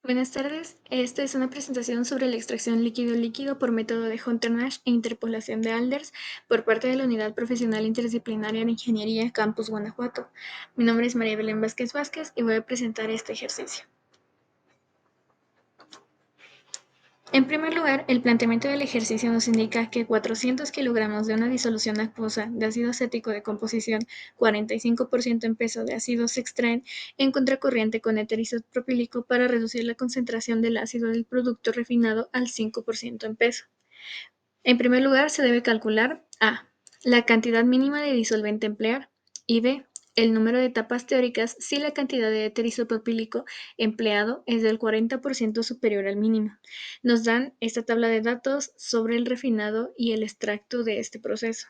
Buenas tardes, esta es una presentación sobre la extracción líquido-líquido por método de Hunter-Nash e interpolación de Alders por parte de la Unidad Profesional Interdisciplinaria de Ingeniería Campus Guanajuato. Mi nombre es María Belén Vázquez Vázquez y voy a presentar este ejercicio. En primer lugar, el planteamiento del ejercicio nos indica que 400 kilogramos de una disolución acuosa de ácido acético de composición 45% en peso de ácido se extraen en contracorriente con éter isopropílico para reducir la concentración del ácido del producto refinado al 5% en peso. En primer lugar, se debe calcular a. La cantidad mínima de disolvente a emplear y b. El número de etapas teóricas si la cantidad de éter isopropílico empleado es del 40% superior al mínimo. Nos dan esta tabla de datos sobre el refinado y el extracto de este proceso.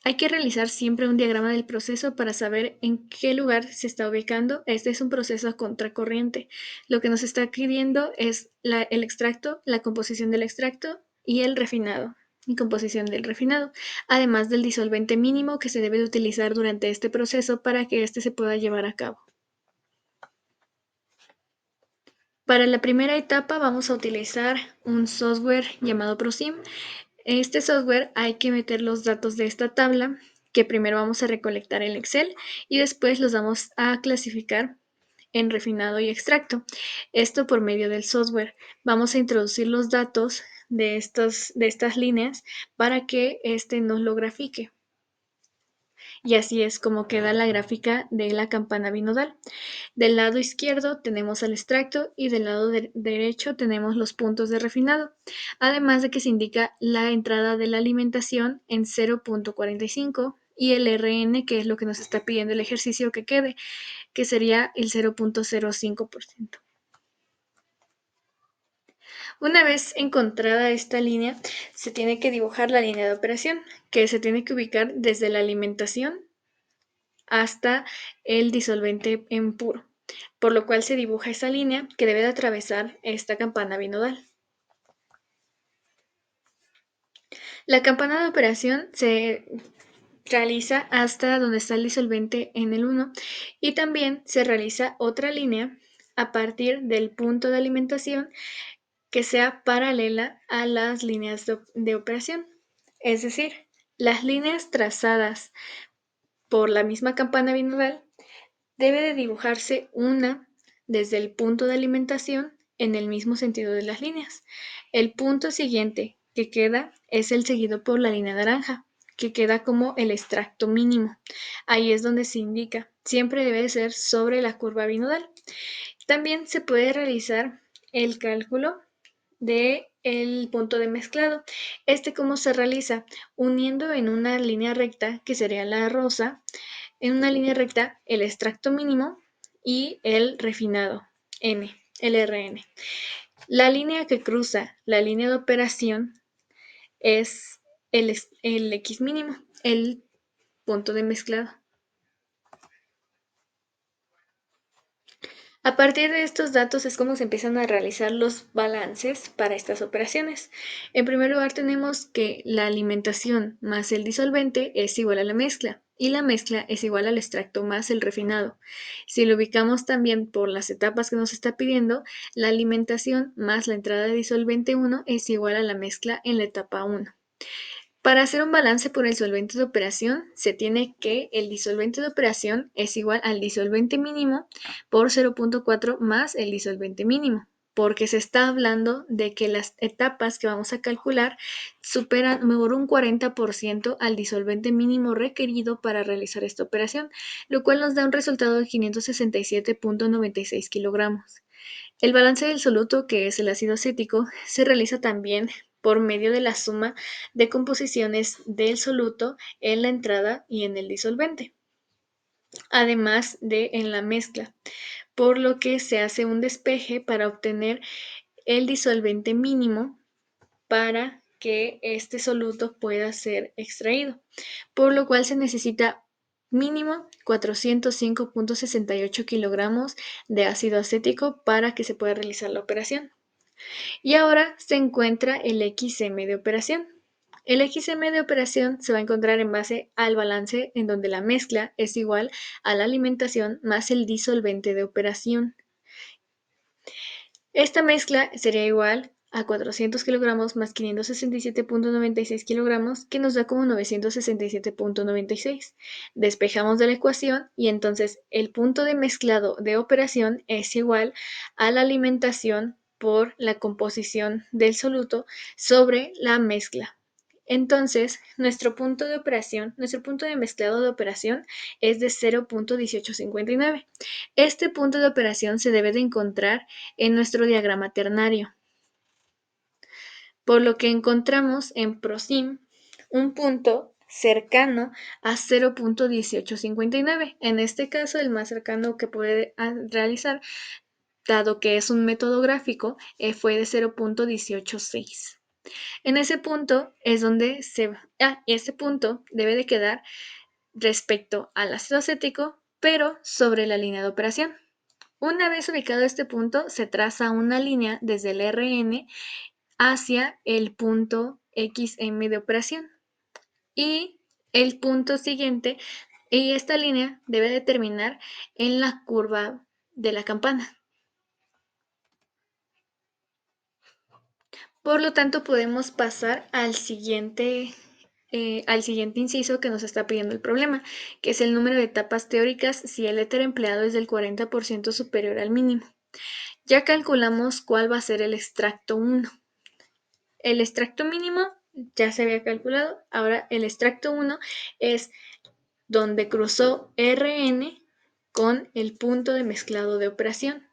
Hay que realizar siempre un diagrama del proceso para saber en qué lugar se está ubicando. Este es un proceso a contracorriente. Lo que nos está pidiendo es el extracto, la composición del extracto y el refinado y composición del refinado, además del disolvente mínimo que se debe de utilizar durante este proceso para que este se pueda llevar a cabo. Para la primera etapa vamos a utilizar un software llamado ProSim. En este software hay que meter los datos de esta tabla que primero vamos a recolectar en Excel y después los vamos a clasificar en refinado y extracto. Esto por medio del software. Vamos a introducir los datos de estas líneas para que este nos lo grafique. Y así es como queda la gráfica de la campana binodal. Del lado izquierdo tenemos el extracto y del lado derecho tenemos los puntos de refinado, además de que se indica la entrada de la alimentación en 0.45 y el RN, que es lo que nos está pidiendo el ejercicio que quede, que sería el 0.05%. Una vez encontrada esta línea, se tiene que dibujar la línea de operación, que se tiene que ubicar desde la alimentación hasta el disolvente en puro, por lo cual se dibuja esa línea que debe de atravesar esta campana binodal. La campana de operación se realiza hasta donde está el disolvente en el 1 y también se realiza otra línea a partir del punto de alimentación que sea paralela a las líneas de operación. Es decir, las líneas trazadas por la misma campana binodal debe de dibujarse una desde el punto de alimentación en el mismo sentido de las líneas. El punto siguiente que queda es el seguido por la línea naranja, que queda como el extracto mínimo. Ahí es donde se indica. Siempre debe ser sobre la curva binodal. También se puede realizar el cálculo de el punto de mezclado. ¿Cómo se realiza? Uniendo en una línea recta, que sería la rosa, en una línea recta el extracto mínimo y el refinado, el RN. La línea que cruza la línea de operación es el X mínimo, el punto de mezclado. A partir de estos datos es como se empiezan a realizar los balances para estas operaciones. En primer lugar tenemos que la alimentación más el disolvente es igual a la mezcla y la mezcla es igual al extracto más el refinado. Si lo ubicamos también por las etapas que nos está pidiendo, la alimentación más la entrada de disolvente 1 es igual a la mezcla en la etapa 1. Para hacer un balance por el solvente de operación, se tiene que el disolvente de operación es igual al disolvente mínimo por 0.4 más el disolvente mínimo, porque se está hablando de que las etapas que vamos a calcular superan por un 40% al disolvente mínimo requerido para realizar esta operación, lo cual nos da un resultado de 567.96 kilogramos. El balance del soluto, que es el ácido acético, se realiza también por medio de la suma de composiciones del soluto en la entrada y en el disolvente, además de en la mezcla, por lo que se hace un despeje para obtener el disolvente mínimo para que este soluto pueda ser extraído, por lo cual se necesita mínimo 405.68 kilogramos de ácido acético para que se pueda realizar la operación. Y ahora se encuentra el XM de operación. El XM de operación se va a encontrar en base al balance en donde la mezcla es igual a la alimentación más el disolvente de operación. Esta mezcla sería igual a 400 kilogramos más 567.96 kilogramos, que nos da como 967.96. Despejamos de la ecuación y entonces el punto de mezclado de operación es igual a la alimentación por la composición del soluto sobre la mezcla. Entonces, nuestro punto de mezclado de operación es de 0.1859. Este punto de operación se debe de encontrar en nuestro diagrama ternario, por lo que encontramos en PROSIM un punto cercano a 0.1859. En este caso, el más cercano que puede realizar, dado que es un método gráfico, fue de 0.186. En ese punto es donde este punto debe de quedar respecto al ácido acético, pero sobre la línea de operación. Una vez ubicado este punto, se traza una línea desde el Rn hacia el punto XM de operación. Y el punto siguiente, y esta línea debe de terminar en la curva de la campana. Por lo tanto, podemos pasar al siguiente inciso que nos está pidiendo el problema, que es el número de etapas teóricas si el éter empleado es del 40% superior al mínimo. Ya calculamos cuál va a ser el extracto 1. El extracto mínimo ya se había calculado, ahora el extracto 1 es donde cruzó Rn con el punto de mezclado de operación.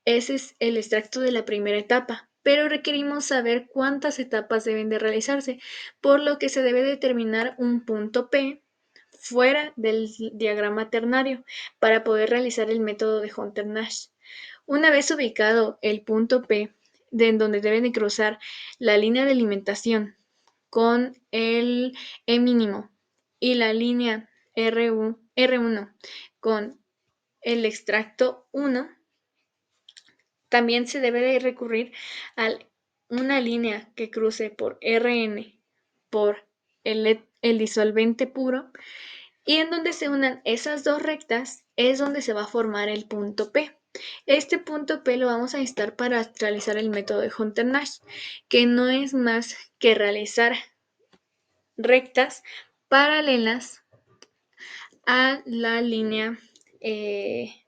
Ese es el extracto de la primera etapa, pero requerimos saber cuántas etapas deben de realizarse, por lo que se debe determinar un punto P fuera del diagrama ternario para poder realizar el método de Hunter-Nash. Una vez ubicado el punto P, en donde deben de cruzar la línea de alimentación con el E mínimo y la línea R1 con el extracto 1, también se debe de recurrir a una línea que cruce por Rn por el disolvente puro, y en donde se unan esas dos rectas es donde se va a formar el punto P. Este punto P lo vamos a necesitar para realizar el método de Hunter-Nash, que no es más que realizar rectas paralelas a la línea,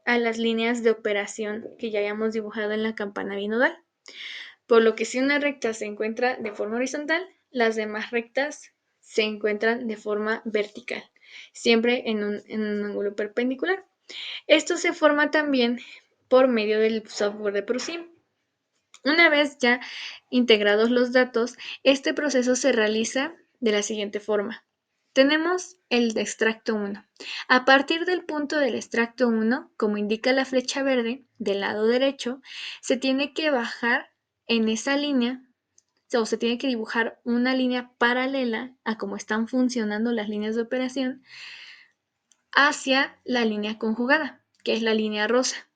a las líneas de operación que ya hayamos dibujado en la campana binodal. Por lo que si una recta se encuentra de forma horizontal, las demás rectas se encuentran de forma vertical, siempre en un ángulo perpendicular. Esto se forma también por medio del software de ProSim. Una vez ya integrados los datos, este proceso se realiza de la siguiente forma. Tenemos el extracto 1. A partir del punto del extracto 1, como indica la flecha verde del lado derecho, se tiene que bajar en esa línea, o se tiene que dibujar una línea paralela a cómo están funcionando las líneas de operación hacia la línea conjugada, que es la línea rosa.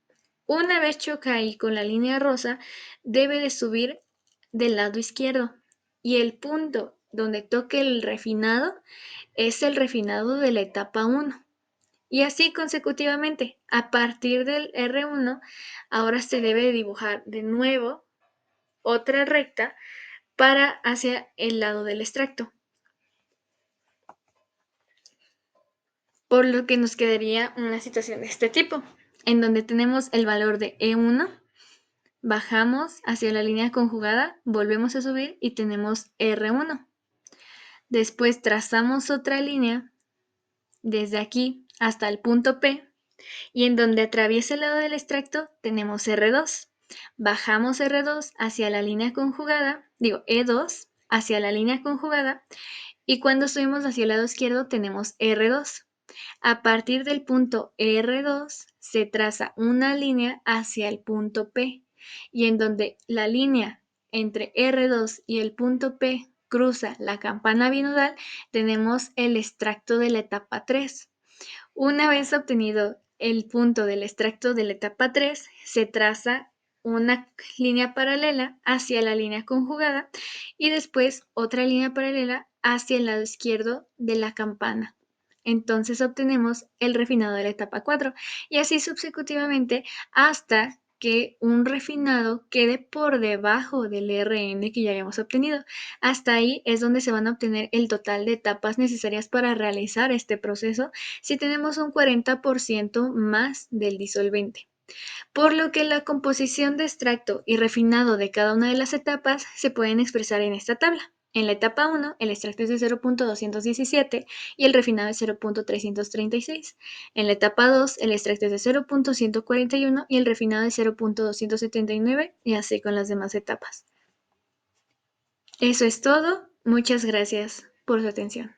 Una vez choca ahí con la línea rosa, debe de subir del lado izquierdo y el punto donde toque el refinado es el refinado de la etapa 1. Y así consecutivamente, a partir del R1, ahora se debe de dibujar de nuevo otra recta para hacia el lado del extracto. Por lo que nos quedaría una situación de este tipo, en donde tenemos el valor de E1, bajamos hacia la línea conjugada, volvemos a subir y tenemos R1. Después trazamos otra línea desde aquí hasta el punto P, y en donde atraviesa el lado del extracto tenemos R2. Bajamos R2 hacia la línea conjugada, E2 hacia la línea conjugada, y cuando subimos hacia el lado izquierdo tenemos R2. A partir del punto R2 se traza una línea hacia el punto P, y en donde la línea entre R2 y el punto P cruza la campana binodal, tenemos el extracto de la etapa 3. Una vez obtenido el punto del extracto de la etapa 3, se traza una línea paralela hacia la línea conjugada y después otra línea paralela hacia el lado izquierdo de la campana. Entonces obtenemos el refinado de la etapa 4 y así subsecutivamente hasta que un refinado quede por debajo del RN que ya habíamos obtenido. Hasta ahí es donde se van a obtener el total de etapas necesarias para realizar este proceso si tenemos un 40% más del disolvente. Por lo que la composición de extracto y refinado de cada una de las etapas se pueden expresar en esta tabla. En la etapa 1, el extracto es de 0.217 y el refinado es 0.336. En la etapa 2, el extracto es de 0.141 y el refinado es 0.279 y así con las demás etapas. Eso es todo. Muchas gracias por su atención.